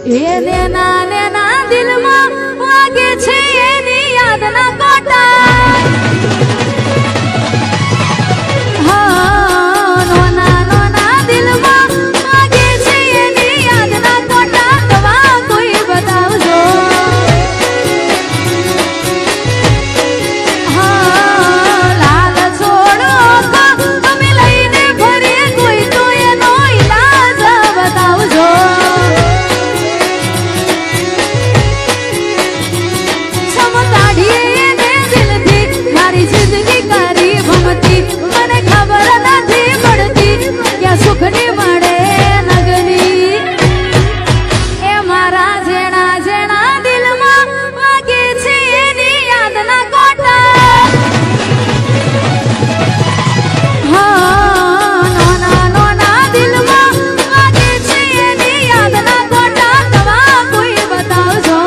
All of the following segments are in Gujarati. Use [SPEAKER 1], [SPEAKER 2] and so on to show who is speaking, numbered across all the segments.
[SPEAKER 1] એને નાને ના દિલમાં વાગે છે એની યાદના કોટા હા નોના નોના દિલમાં વાગે છે એની યાદના કોટા દવા કોઈ બતાવજો હા લાલ છોડો અમે લઈને ફરીએ કોઈ તો એનો ઈલાજ બતાવજો મારી જિંદગી કરી ભમતી મને ખબર નથી પડતી ક્યાં સુખની મળે નગરી એ મારા જેણા જેણા દિલમાં વાગે છે એની યાદના કોટા હા નોના નોના દિલમાં વાગે છે એની યાદના કોટા દવા કોઈ બતાવજો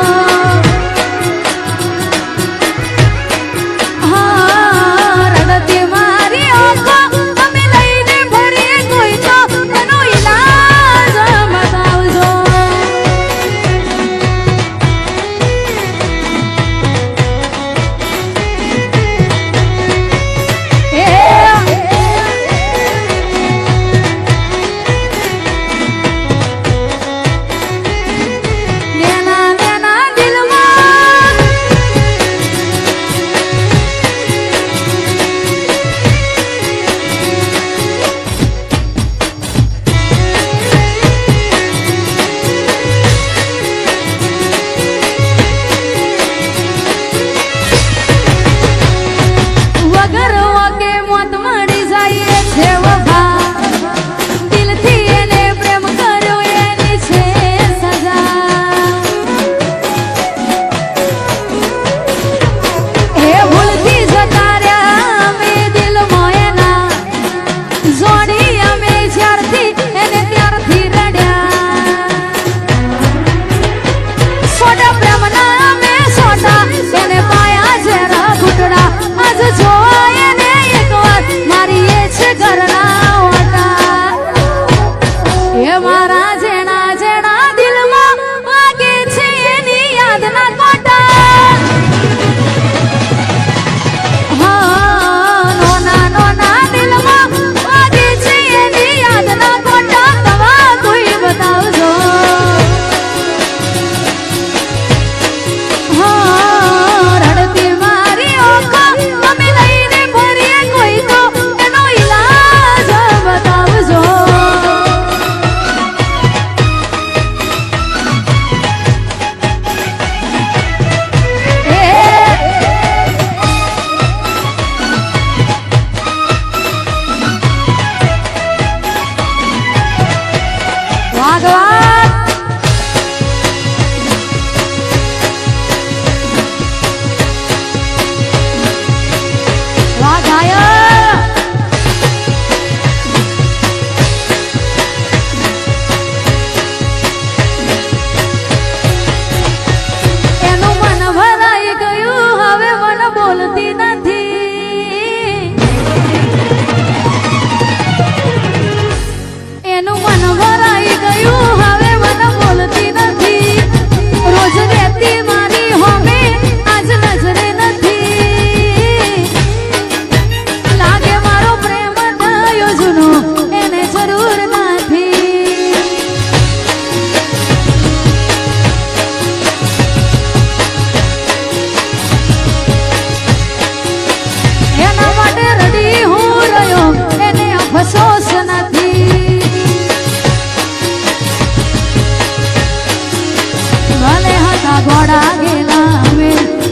[SPEAKER 1] ઘોડા ગેલા અમે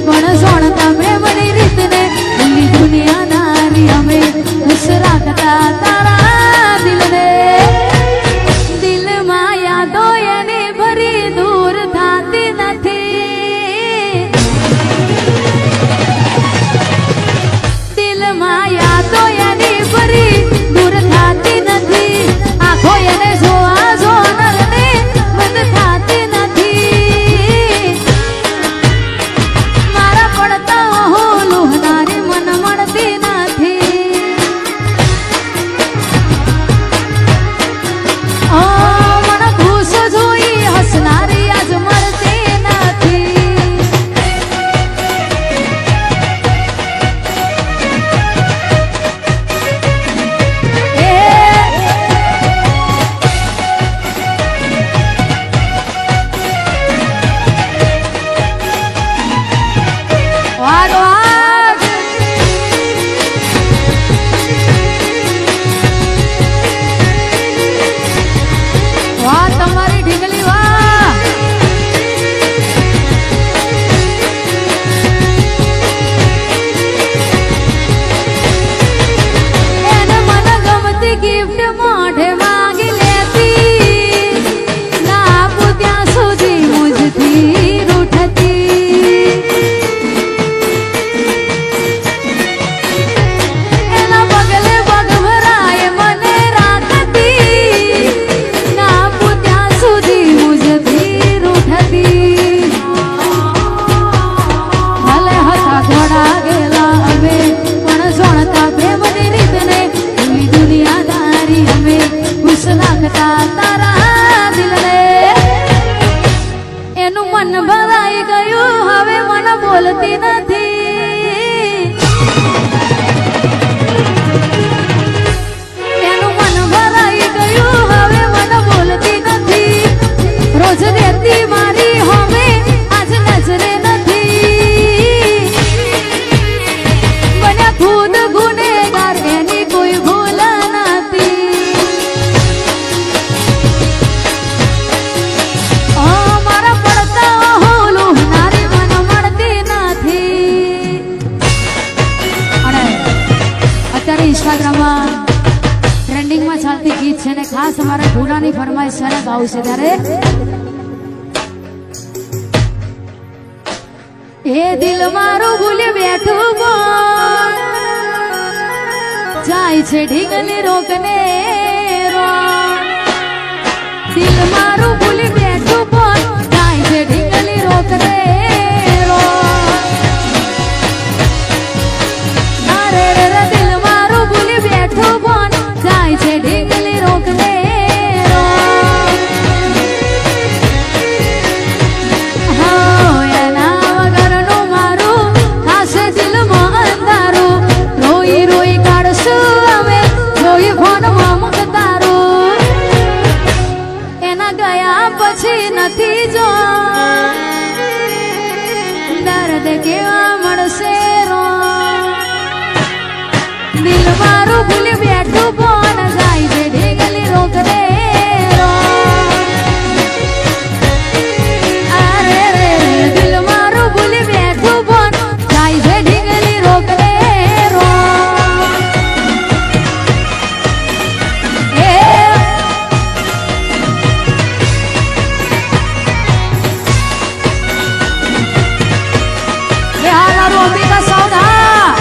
[SPEAKER 1] પણ સોણ તમે મળી રીતને દિલ્હી દુનિયા નારી અમે ખુશ રાખતા તારા દિલને દિલમાં યાદો એની ભરી દૂર થતી નથી દિલમાં યાદો એની ભરી દૂર થતી નથી આંખો એને જોવા જોનારને બંધ થતી નથી બોલતી નથી એનું મન ભરાઈ ગયું હવે મને બોલતી નથી રોજ રહેતી મારી હોમે આજ નજરે નથી બન્યા ખુદ ગુનેગાર એની કોઈ ભૂલ નથી મારા પડતા હોલું નારી મને મળતી નથી અને અત્યારે ઇન્સ્ટાગ્રામમાં ટ્રેન્ડિંગમાં ચાલતી ગીત છે ને ખાસ અમારા ભૂલાની ફરમાઈશ છે ગાવું છે ત્યારે એ દિલ મારું ભૂલી બેઠું બોલ જાય છે ઢીંગલી રોકને દિલ મારું ભૂલી બેઠું બોલ જાય છે ઢીંગલી રોકને અરે રે દિલ મારું ભૂલી બેઠું બોલ જાય છે ઢીંગલી રોકને પછી નથી જો દર્દ કેવા મળશે રો દિલ મારું ભૂલી બેઠું બોન જાય છે ઢીંગલી રોકને રો અરે રે દિલ મારું ભૂલી બેઠું બોન જાય છે ઢીંગલી રોકને રો અંબિકા સૌદા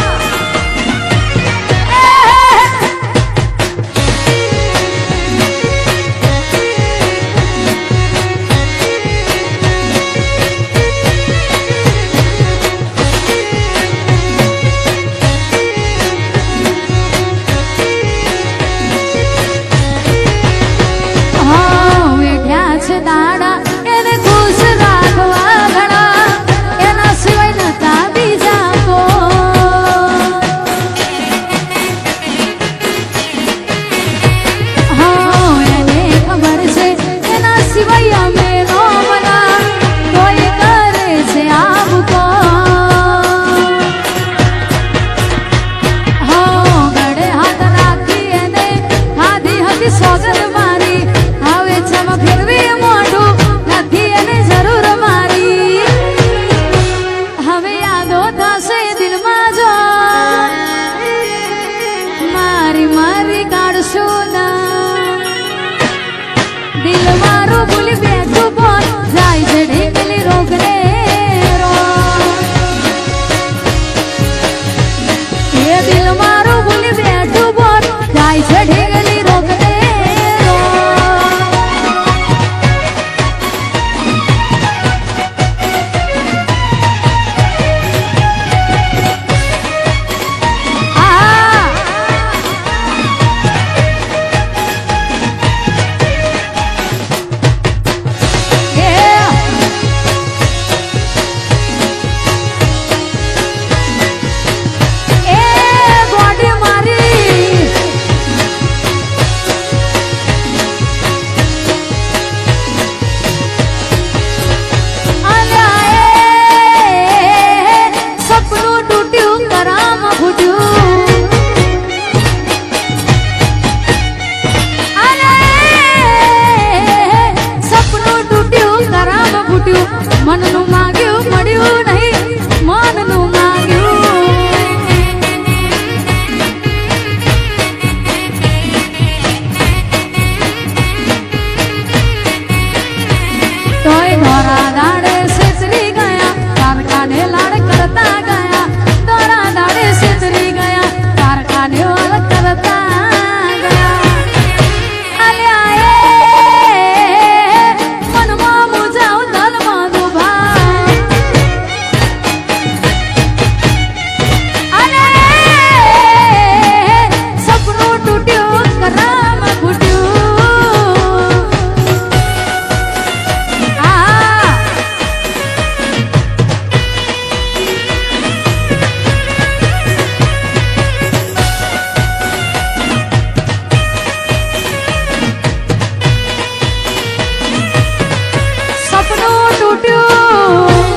[SPEAKER 1] તૂટ્યું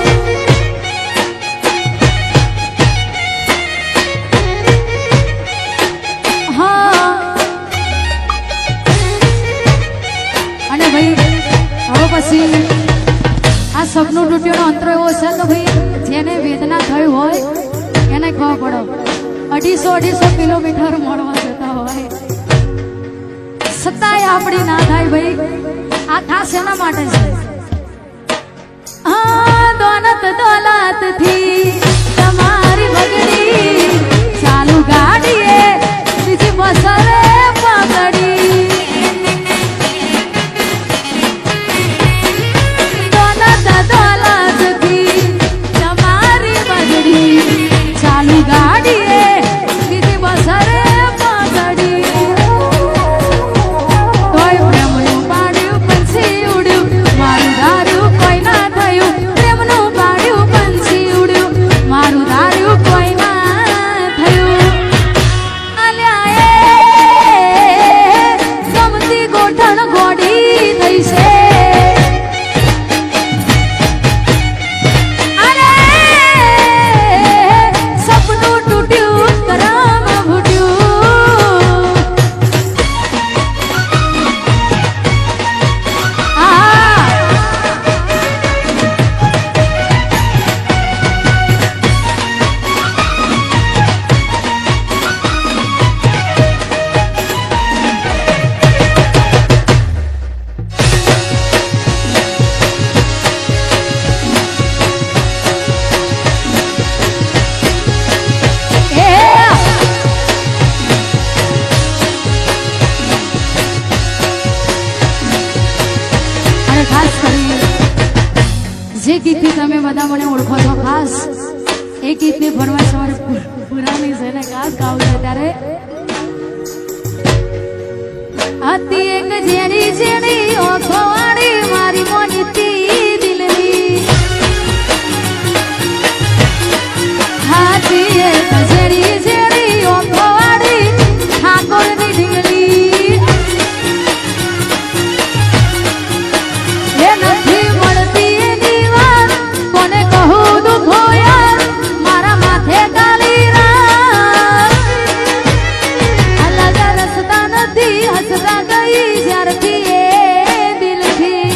[SPEAKER 1] હા અને ભાઈ હવે પછી આ સપનું તૂટ્યું અંતરો એવો છે તો ભાઈ જેને વેદના થઈ હોય એને ખબર પડો 250 કિલોમીટર મળવા જતા હોય છતાંય આપણી ના થાય ભાઈ આ ખાસ એના માટે છે દોલત દોલત થી તમારી બગડી ચાલુ ગાડીએ બીજી બસરે પકડી દોલત દોલત થી તમારી બગડી ચાલુ ગાડીએ બીજી બસરે પકડી તોય પ્રેમનું પાડ્યું પંછી ઉડ્યું મારું ધાર્યું કોઈ ના થયું પ્રેમનું પાડ્યું પંછી ઉડ્યું મારું ધાર્યું કોઈ ના થયું અલ્યા એ ગમતી ગોઠણ ગોડી થઈ છે અરે સપનું તૂટ્યું કરમ ફૂટ્યું અને ખાસ કરી જે ગીતથી તમે બધા મને ઓળખો છો ખાસ એ ગીતની ફરમાઈશ અમારે પુરાની છે ને ખાસ ગાવું છે ત્યારે હતી એક ઝેરી ઝેરી ઓખો વાળી મારી મોનીતી દિલની હતી એક ઝેરી ઝેરી ઓખો વાળી ઠાકોરની ઢીંગલી એ નથી મળતી એની વાત કોને કહું દુખો યાર મારા માથે કાલી રાત અલગ રસ્તા નથી હસતા ગઈ જ્યારથી એ દિલથી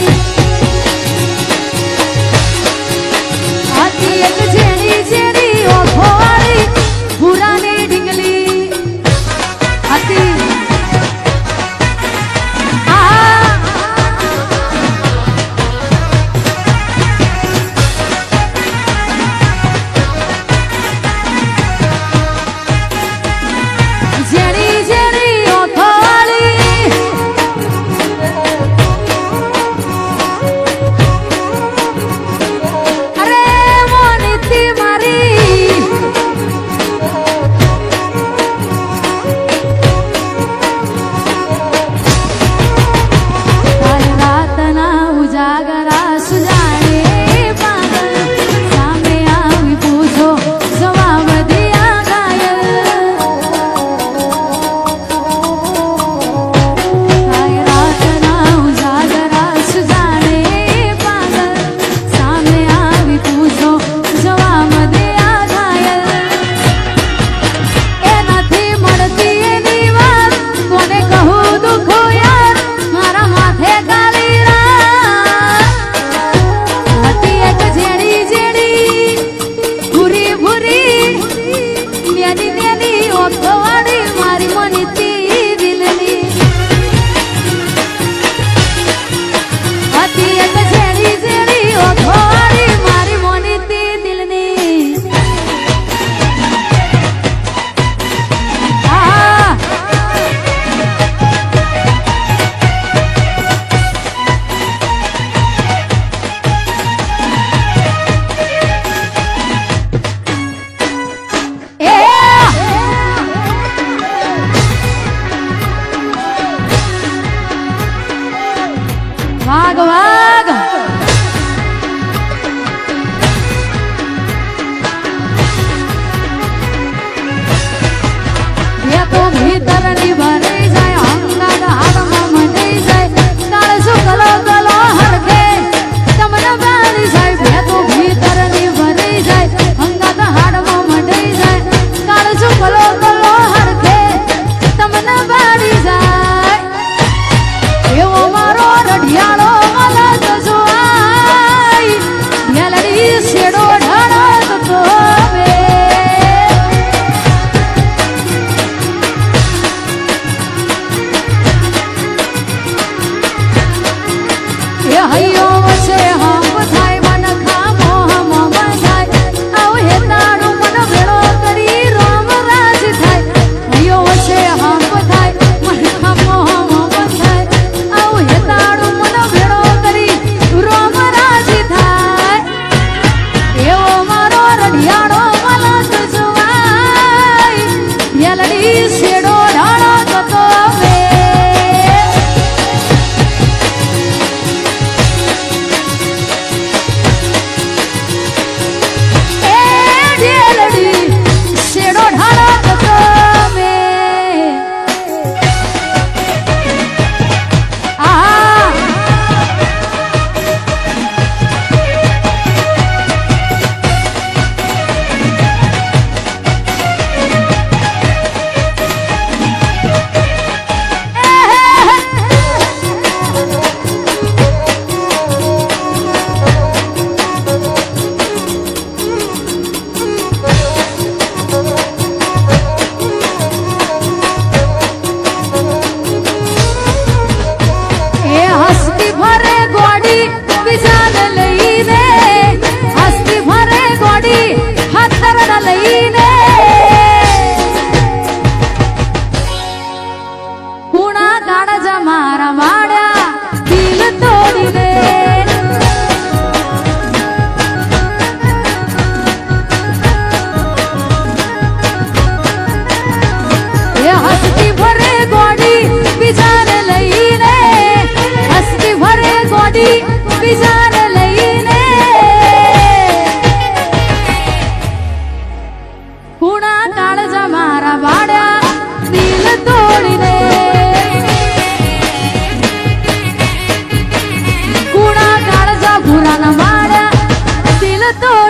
[SPEAKER 1] દિલ તો